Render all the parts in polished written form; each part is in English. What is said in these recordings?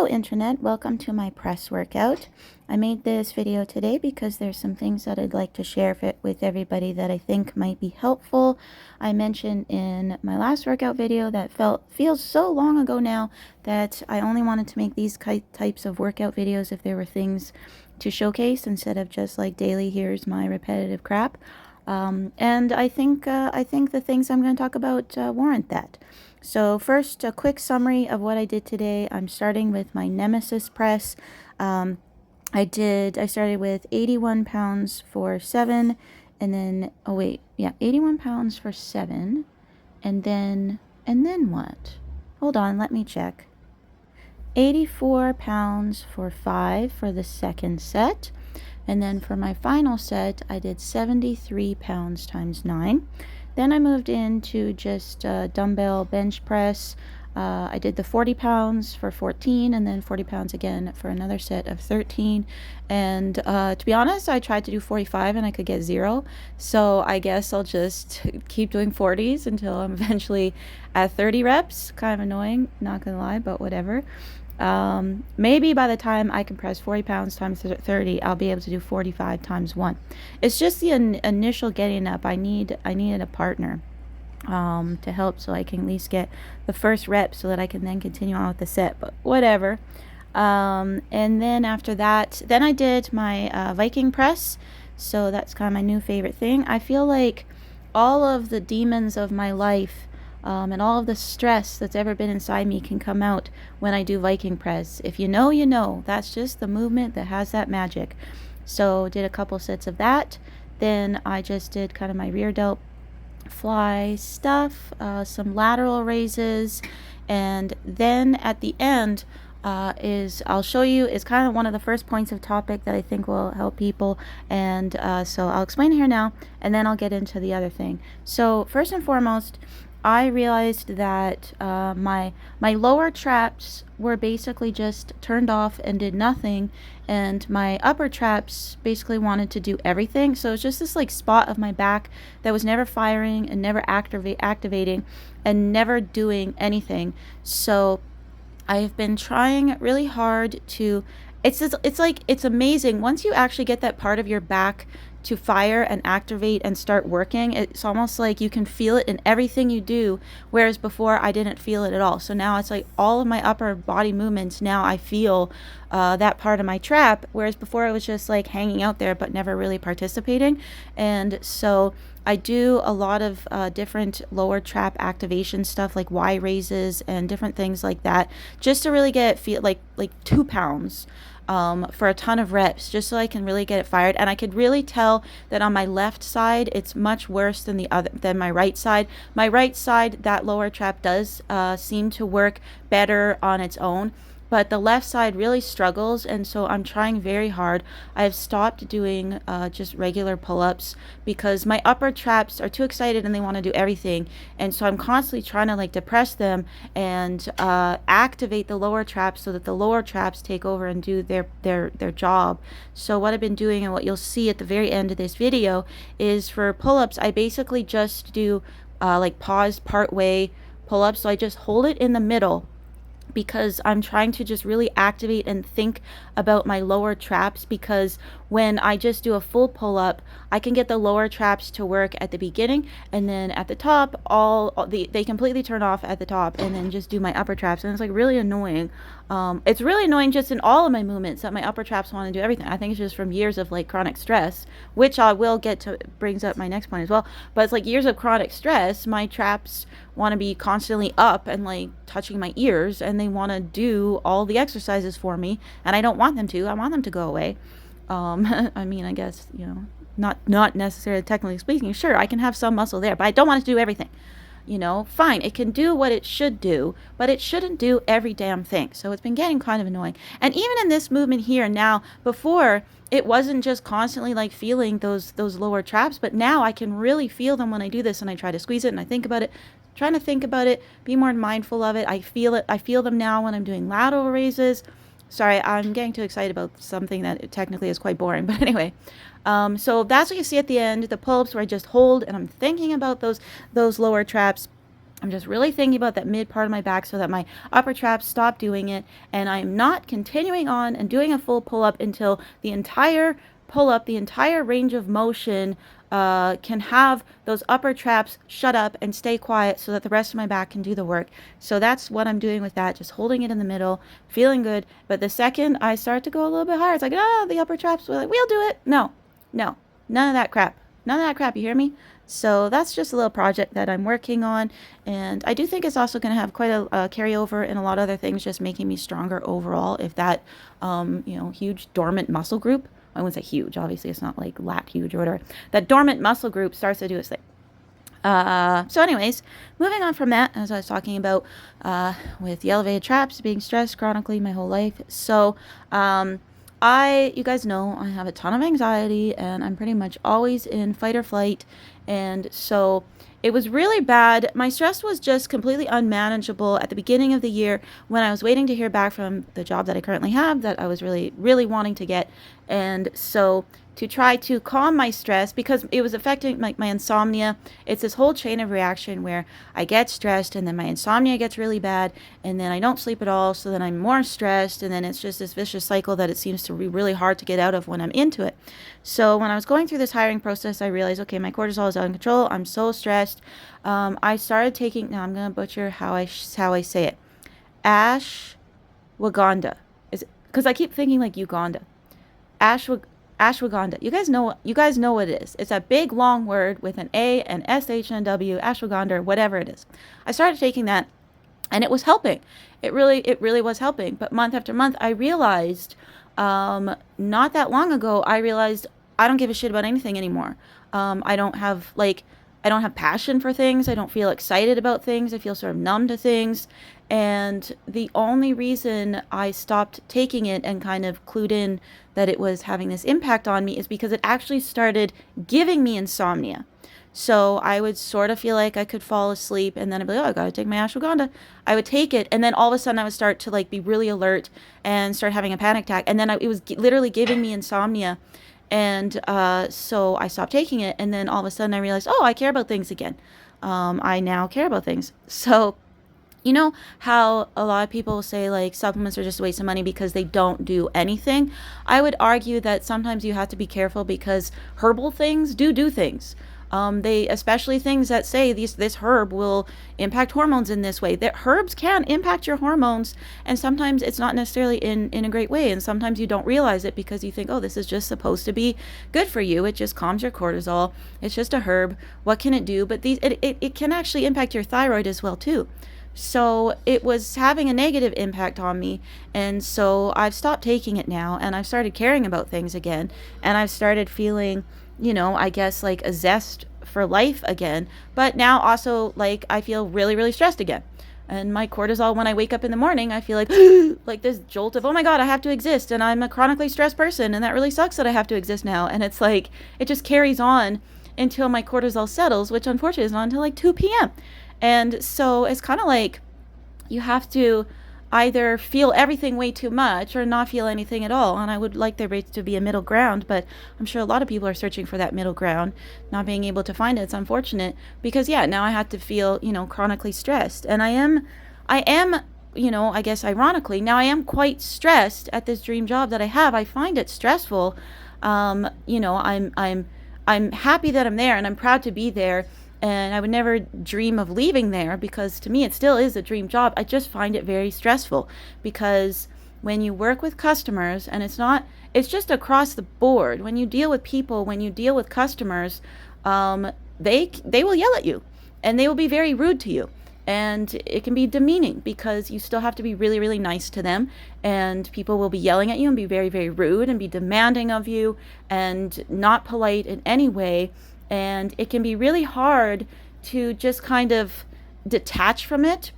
Internet, welcome to my press workout. I made this video today because there's some things that I'd like to share with everybody that I think might be helpful. I mentioned in my last workout video that feels so long ago now that I only wanted to make these types of workout videos if there were things to showcase instead of just like daily, here's my repetitive crap. And I think the things I'm going to talk about warrant that. So first, a quick summary of what I did today. I'm starting with my Nemesis press. I started with 81 pounds for 7, and then, 81 pounds for 7, and then what? Hold on, let me check. 84 pounds for 5 for the second set. And then for my final set, I did 73 pounds times 9. Then I moved into just dumbbell bench press. I did the 40 pounds for 14 and then 40 pounds again for another set of 13. And to be honest, I tried to do 45 and I could get 0. So I guess I'll just keep doing 40s until I'm eventually at 30 reps. Kind of annoying, not gonna lie, but whatever. Maybe by the time I can press 40 pounds times 30, I'll be able to do 45 times 1. It's just the initial getting up. I needed a partner to help so I can at least get the first rep so that I can then continue on with the set, but whatever. And then after that, then I did my Viking press. So that's kind of my new favorite thing. I feel like all of the demons of my life and all of the stress that's ever been inside me can come out when I do Viking press. If you know, you know. That's just the movement that has that magic. So did a couple sets of that. Then I just did kind of my rear delt fly stuff, some lateral raises, and then at the end I'll show you is kind of one of the first points of topic that I think will help people, and so I'll explain here now and then I'll get into the other thing. So first and foremost, I realized that my lower traps were basically just turned off and did nothing, and my upper traps basically wanted to do everything. So it's just this like spot of my back that was never firing and never activating and never doing anything. So I've been trying really hard to it's amazing once you actually get that part of your back to fire and activate and start working. It's almost like you can feel it in everything you do, whereas before I didn't feel it at all. So now it's like all of my upper body movements, now I feel that part of my trap, whereas before it was just like hanging out there but never really participating. And so I do a lot of different lower trap activation stuff like Y raises and different things like that, just to really feel like 2 pounds for a ton of reps, just so I can really get it fired. And I could really tell that on my left side it's much worse than my right side. My right side, that lower trap does seem to work better on its own, but the left side really struggles, and so I'm trying very hard. I've stopped doing just regular pull-ups because my upper traps are too excited and they want to do everything, and so I'm constantly trying to like depress them and activate the lower traps so that the lower traps take over and do their job. So what I've been doing, and what you'll see at the very end of this video, is for pull-ups I basically just do like paused part way pull-ups. So I just hold it in the middle because I'm trying to just really activate and think about my lower traps, because when I just do a full pull-up, I can get the lower traps to work at the beginning, and then at the top they completely turn off at the top, and then just do my upper traps, and it's like really annoying. It's really annoying just in all of my movements that my upper traps want to do everything. I think it's just from years of like chronic stress, which I will get to, brings up my next point as well, but it's like years of chronic stress. My traps want to be constantly up and like touching my ears, and they want to do all the exercises for me, and I don't want them to. I want them to go away. I mean, I guess, you know, not necessarily technically speaking, sure, I can have some muscle there, but I don't want it to do everything. You know, fine, it can do what it should do, but it shouldn't do every damn thing. So it's been getting kind of annoying. And even in this movement here now, before it wasn't just constantly like feeling those lower traps, but now I can really feel them when I do this, and I try to squeeze it and I think about it, trying to think about it, be more mindful of it. I feel them now when I'm doing lateral raises. Sorry, I'm getting too excited about something that technically is quite boring, but anyway. So that's what you see at the end, the pull-ups where I just hold and I'm thinking about those lower traps. I'm just really thinking about that mid part of my back so that my upper traps stop doing it, and I'm not continuing on and doing a full pull-up until the entire pull-up, the entire range of motion can have those upper traps shut up and stay quiet so that the rest of my back can do the work. So that's what I'm doing with that, just holding it in the middle, feeling good. But the second I start to go a little bit higher, it's like, the upper traps, we'll do it. No, none of that crap. None of that crap, you hear me? So that's just a little project that I'm working on, and I do think it's also going to have quite a carryover in a lot of other things, just making me stronger overall. If that, huge dormant muscle group, I wouldn't say huge, obviously it's not like lat huge or whatever, that dormant muscle group starts to do its thing. So anyways, moving on from that, as I was talking about with the elevated traps, being stressed chronically my whole life. So you guys know I have a ton of anxiety, and I'm pretty much always in fight or flight. And so it was really bad. My stress was just completely unmanageable at the beginning of the year when I was waiting to hear back from the job that I currently have that I was really, really wanting to get. And so to try to calm my stress, because it was affecting my insomnia. It's this whole chain of reaction where I get stressed, and then my insomnia gets really bad, and then I don't sleep at all, so then I'm more stressed, and then it's just this vicious cycle that it seems to be really hard to get out of when I'm into it. So when I was going through this hiring process, I realized, okay, my cortisol is out of control. I'm so stressed. I started taking, now I'm going to butcher how I say it, ashwagandha. Because I keep thinking like Uganda. Ashwagandha. You guys know what it is. It's a big long word with an A, an SH, and a W, ashwagandha, whatever it is. I started taking that, and it was helping. It really was helping. But month after month, I realized, not that long ago, I realized I don't give a shit about anything anymore. I don't have passion for things. I don't feel excited about things. I feel sort of numb to things. And the only reason I stopped taking it and kind of clued in that it was having this impact on me is because it actually started giving me insomnia. So I would sort of feel like I could fall asleep, and then I'd be like, oh, I gotta take my ashwagandha. I would take it, and then all of a sudden I would start to like be really alert and start having a panic attack. And then it was literally giving me insomnia. And so I stopped taking it, and then all of a sudden I realized, oh, I care about things again. I now care about things. So you know how a lot of people say like supplements are just a waste of money because they don't do anything? I would argue that sometimes you have to be careful because herbal things do things. They, especially things that say this herb will impact hormones in this way. That herbs can impact your hormones, and sometimes it's not necessarily in a great way, and sometimes you don't realize it because you think, oh, this is just supposed to be good for you. It just calms your cortisol. It's just a herb. What can it do? But it can actually impact your thyroid as well too. So it was having a negative impact on me, and so I've stopped taking it now, and I've started caring about things again, and I've started feeling, I guess like a zest for life again. But now also like I feel really, really stressed again. And my cortisol, when I wake up in the morning, I feel like like this jolt of, oh my God, I have to exist. And I'm a chronically stressed person, and that really sucks that I have to exist now. And it's like, it just carries on until my cortisol settles, which unfortunately is not until like 2 p.m. And so it's kind of like you have to either feel everything way too much or not feel anything at all. And I would like there to be a middle ground, but I'm sure a lot of people are searching for that middle ground, not being able to find it. It's unfortunate because now I have to feel, chronically stressed. And I am, I guess ironically, now I am quite stressed at this dream job that I have. I find it stressful. I'm happy that I'm there, and I'm proud to be there. And I would never dream of leaving there because to me it still is a dream job. I just find it very stressful because when you work with customers, and it's just across the board. When you deal with people, when you deal with customers, they will yell at you, and they will be very rude to you. And it can be demeaning because you still have to be really, really nice to them. And people will be yelling at you and be very, very rude and be demanding of you and not polite in any way. And it can be really hard to just kind of detach from it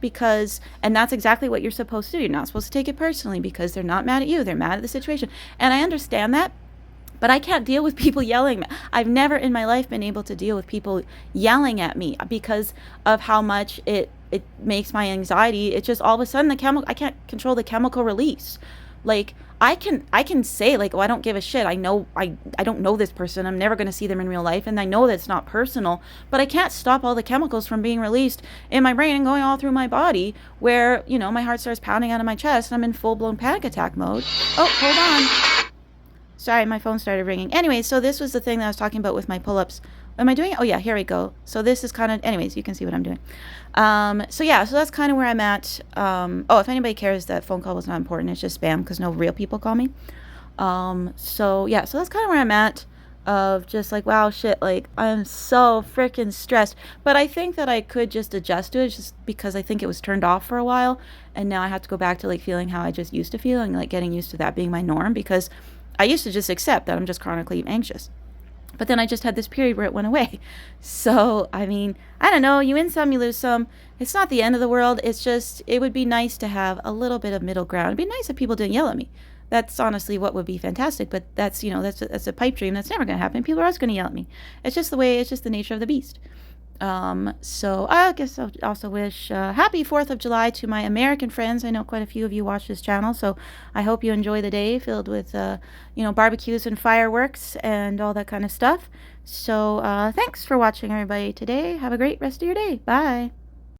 and that's exactly what you're supposed to do. You're not supposed to take it personally because they're not mad at you. They're mad at the situation. And I understand that, but I can't deal with people yelling. I've never in my life been able to deal with people yelling at me because of how much it makes my anxiety. It's just all of a sudden I can't control the chemical release Like, I can say like, oh, I don't give a shit. I don't know this person. I'm never going to see them in real life, and I know that's not personal, but I can't stop all the chemicals from being released in my brain and going all through my body where, my heart starts pounding out of my chest and I'm in full-blown panic attack mode. Oh, hold on. Sorry, my phone started ringing. Anyway, so this was the thing that I was talking about with my pull-ups. Am I doing it? Oh, yeah, here we go. So this is kind of, anyways, you can see what I'm doing. So yeah, so that's kind of where I'm at. Oh, if anybody cares, that phone call was not important. It's just spam because no real people call me. So yeah, so that's kind of where I'm at, of just like, wow, shit, like I'm so freaking stressed. But I think that I could just adjust to it just because I think it was turned off for a while. And now I have to go back to like feeling how I just used to feel and like getting used to that being my norm, because I used to just accept that I'm just chronically anxious. But then I just had this period where it went away. So, I mean, I don't know. You win some, you lose some. It's not the end of the world. It's just, it would be nice to have a little bit of middle ground. It'd be nice if people didn't yell at me. That's honestly what would be fantastic. But that's, that's a pipe dream. That's never going to happen. People are always going to yell at me. It's just the way, it's just the nature of the beast. So I guess I'll also wish happy 4th of July to my American friends. I know quite a few of you watch this channel, so I hope you enjoy the day filled with, barbecues and fireworks and all that kind of stuff. So thanks for watching, everybody, today. Have a great rest of your day. Bye.